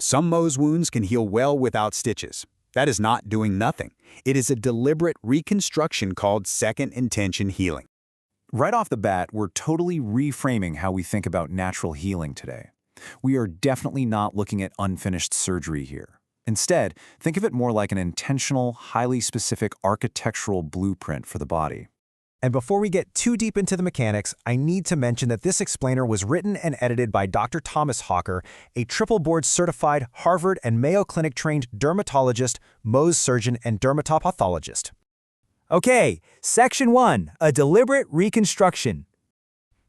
Some Mohs wounds can heal well without stitches. That is not doing nothing. It is a deliberate reconstruction called second intention healing. Right off the bat, we're totally reframing how we think about natural healing today. We are definitely not looking at unfinished surgery here. Instead, think of it more like an intentional, highly specific architectural blueprint for the body. And before we get too deep into the mechanics, I need to mention that this explainer was written and edited by Dr. Thomas Hocker, a triple board certified Harvard and Mayo Clinic-trained dermatologist, Mohs surgeon, and dermatopathologist. Okay, Section 1, a deliberate reconstruction.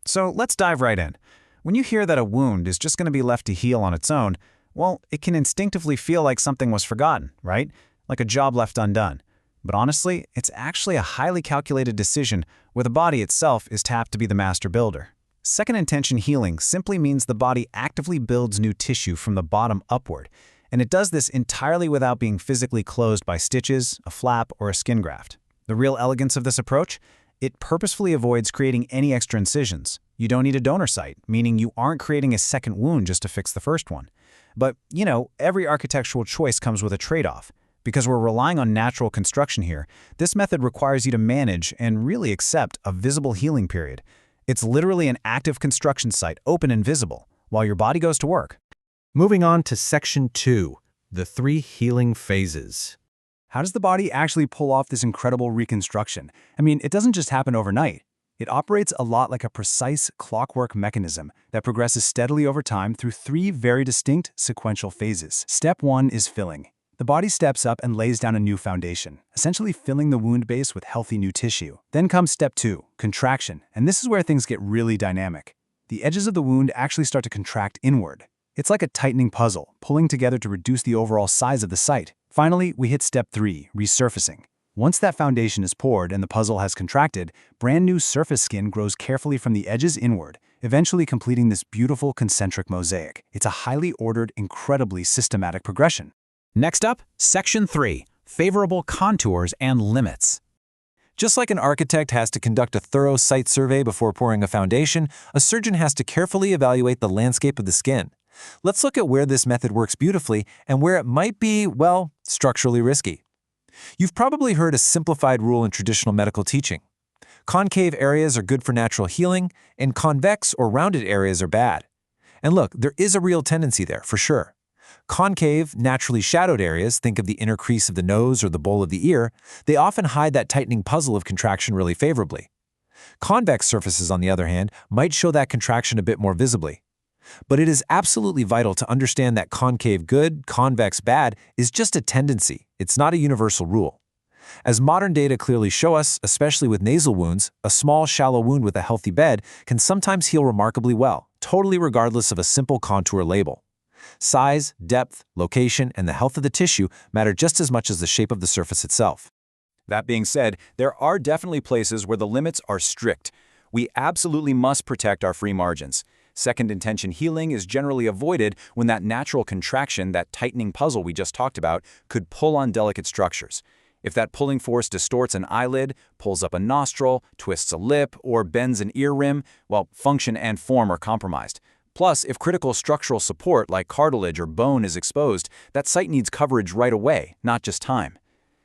So let's dive right in. When you hear that a wound is just going to be left to heal on its own, well, it can instinctively feel like something was forgotten, right? Like a job left undone. But honestly, it's actually a highly calculated decision where the body itself is tapped to be the master builder. Second intention healing simply means the body actively builds new tissue from the bottom upward, and it does this entirely without being physically closed by stitches, a flap, or a skin graft. The real elegance of this approach? It purposefully avoids creating any extra incisions. You don't need a donor site, meaning you aren't creating a second wound just to fix the first one. But, every architectural choice comes with a trade-off. Because we're relying on natural construction here, this method requires you to manage and really accept a visible healing period. It's literally an active construction site, open and visible, while your body goes to work. Moving on to Section 2, the 3 healing phases. How does the body actually pull off this incredible reconstruction? I mean, it doesn't just happen overnight. It operates a lot like a precise clockwork mechanism that progresses steadily over time through 3 very distinct sequential phases. Step 1 is filling. The body steps up and lays down a new foundation, essentially filling the wound base with healthy new tissue. Then comes Step 2, contraction, and this is where things get really dynamic. The edges of the wound actually start to contract inward. It's like a tightening puzzle, pulling together to reduce the overall size of the site. Finally, we hit Step 3, resurfacing. Once that foundation is poured and the puzzle has contracted, brand new surface skin grows carefully from the edges inward, eventually completing this beautiful concentric mosaic. It's a highly ordered, incredibly systematic progression. Next up, Section 3, favorable contours and limits. Just like an architect has to conduct a thorough site survey before pouring a foundation, a surgeon has to carefully evaluate the landscape of the skin. Let's look at where this method works beautifully and where it might be, well, structurally risky. You've probably heard a simplified rule in traditional medical teaching. Concave areas are good for natural healing, and convex or rounded areas are bad. And look, there is a real tendency there, for sure. Concave, naturally shadowed areas, think of the inner crease of the nose or the bowl of the ear, they often hide that tightening puzzle of contraction really favorably. Convex surfaces, on the other hand, might show that contraction a bit more visibly. But it is absolutely vital to understand that concave good, convex bad is just a tendency. It's not a universal rule. As modern data clearly show us, especially with nasal wounds, a small, shallow wound with a healthy bed can sometimes heal remarkably well, totally regardless of a simple contour label. Size, depth, location, and the health of the tissue matter just as much as the shape of the surface itself. That being said, there are definitely places where the limits are strict. We absolutely must protect our free margins. Second intention healing is generally avoided when that natural contraction, that tightening puzzle we just talked about, could pull on delicate structures. If that pulling force distorts an eyelid, pulls up a nostril, twists a lip, or bends an ear rim, well, function and form are compromised. Plus, if critical structural support like cartilage or bone is exposed, that site needs coverage right away, not just time.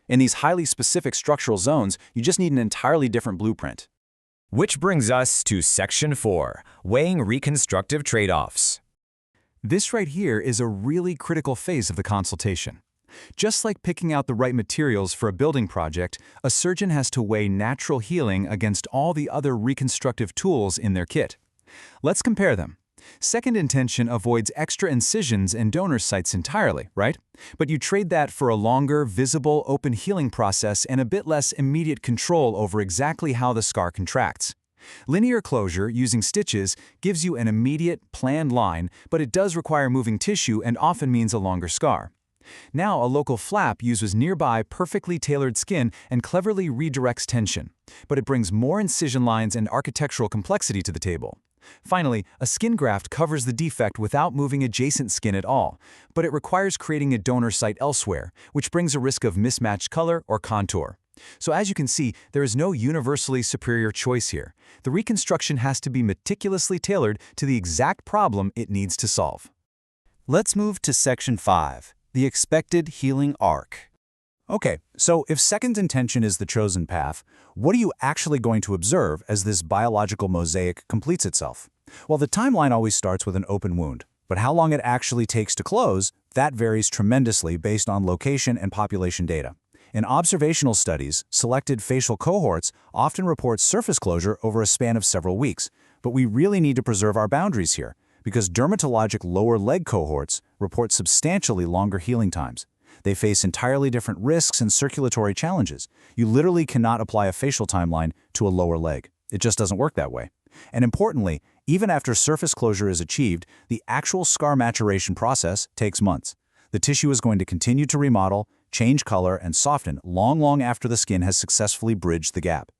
In these highly specific structural zones, you just need an entirely different blueprint. Which brings us to Section 4, weighing reconstructive trade-offs. This right here is a really critical phase of the consultation. Just like picking out the right materials for a building project, a surgeon has to weigh natural healing against all the other reconstructive tools in their kit. Let's compare them. Second intention avoids extra incisions and donor sites entirely, right? But you trade that for a longer, visible, open healing process and a bit less immediate control over exactly how the scar contracts. Linear closure, using stitches, gives you an immediate, planned line, but it does require moving tissue and often means a longer scar. Now, a local flap uses nearby perfectly tailored skin and cleverly redirects tension, but it brings more incision lines and architectural complexity to the table. Finally, a skin graft covers the defect without moving adjacent skin at all, but it requires creating a donor site elsewhere, which brings a risk of mismatched color or contour. So as you can see, there is no universally superior choice here. The reconstruction has to be meticulously tailored to the exact problem it needs to solve. Let's move to Section 5, the expected healing arc. Okay, so if second intention is the chosen path, what are you actually going to observe as this biological mosaic completes itself? Well, the timeline always starts with an open wound, but how long it actually takes to close, that varies tremendously based on location and population data. In observational studies, selected facial cohorts often report surface closure over a span of several weeks, but we really need to preserve our boundaries here, because dermatologic lower leg cohorts report substantially longer healing times. They face entirely different risks and circulatory challenges. You literally cannot apply a facial timeline to a lower leg. It just doesn't work that way. And importantly, even after surface closure is achieved, the actual scar maturation process takes months. The tissue is going to continue to remodel, change color, and soften long after the skin has successfully bridged the gap.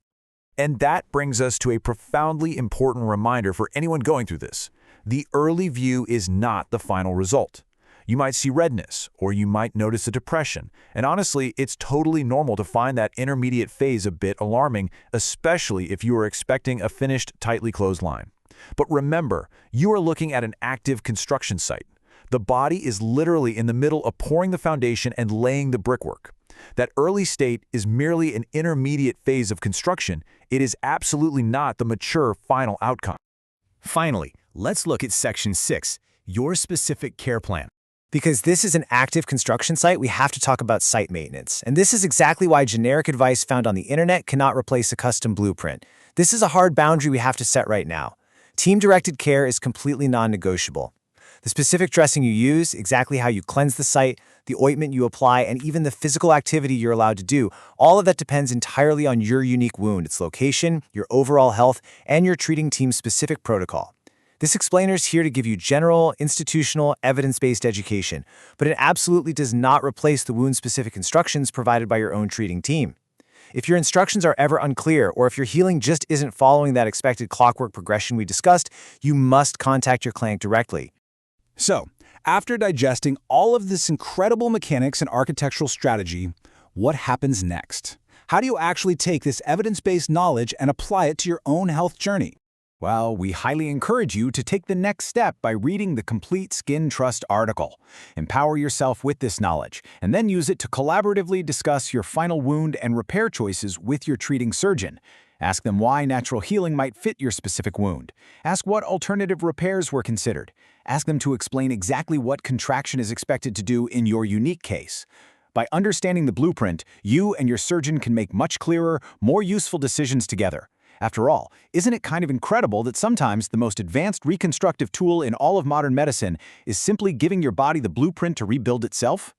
And that brings us to a profoundly important reminder for anyone going through this. The early view is not the final result. You might see redness, or you might notice a depression, and honestly, it's totally normal to find that intermediate phase a bit alarming, especially if you are expecting a finished, tightly closed line. But remember, you are looking at an active construction site. The body is literally in the middle of pouring the foundation and laying the brickwork. That early state is merely an intermediate phase of construction. It is absolutely not the mature final outcome. Finally, let's look at Section 6, your specific care plan. Because this is an active construction site, we have to talk about site maintenance. And this is exactly why generic advice found on the internet cannot replace a custom blueprint. This is a hard boundary we have to set right now. Team-directed care is completely non-negotiable. The specific dressing you use, exactly how you cleanse the site, the ointment you apply, and even the physical activity you're allowed to do, all of that depends entirely on your unique wound, its location, your overall health, and your treating team's specific protocol. This explainer is here to give you general, institutional, evidence-based education, but it absolutely does not replace the wound-specific instructions provided by your own treating team. If your instructions are ever unclear, or if your healing just isn't following that expected clockwork progression we discussed, you must contact your clinic directly. So, after digesting all of this incredible mechanics and architectural strategy, what happens next? How do you actually take this evidence-based knowledge and apply it to your own health journey? Well, we highly encourage you to take the next step by reading the complete Skin Trust article. Empower yourself with this knowledge, and then use it to collaboratively discuss your final wound and repair choices with your treating surgeon. Ask them why natural healing might fit your specific wound. Ask what alternative repairs were considered. Ask them to explain exactly what contraction is expected to do in your unique case. By understanding the blueprint, you and your surgeon can make much clearer, more useful decisions together. After all, isn't it kind of incredible that sometimes the most advanced reconstructive tool in all of modern medicine is simply giving your body the blueprint to rebuild itself?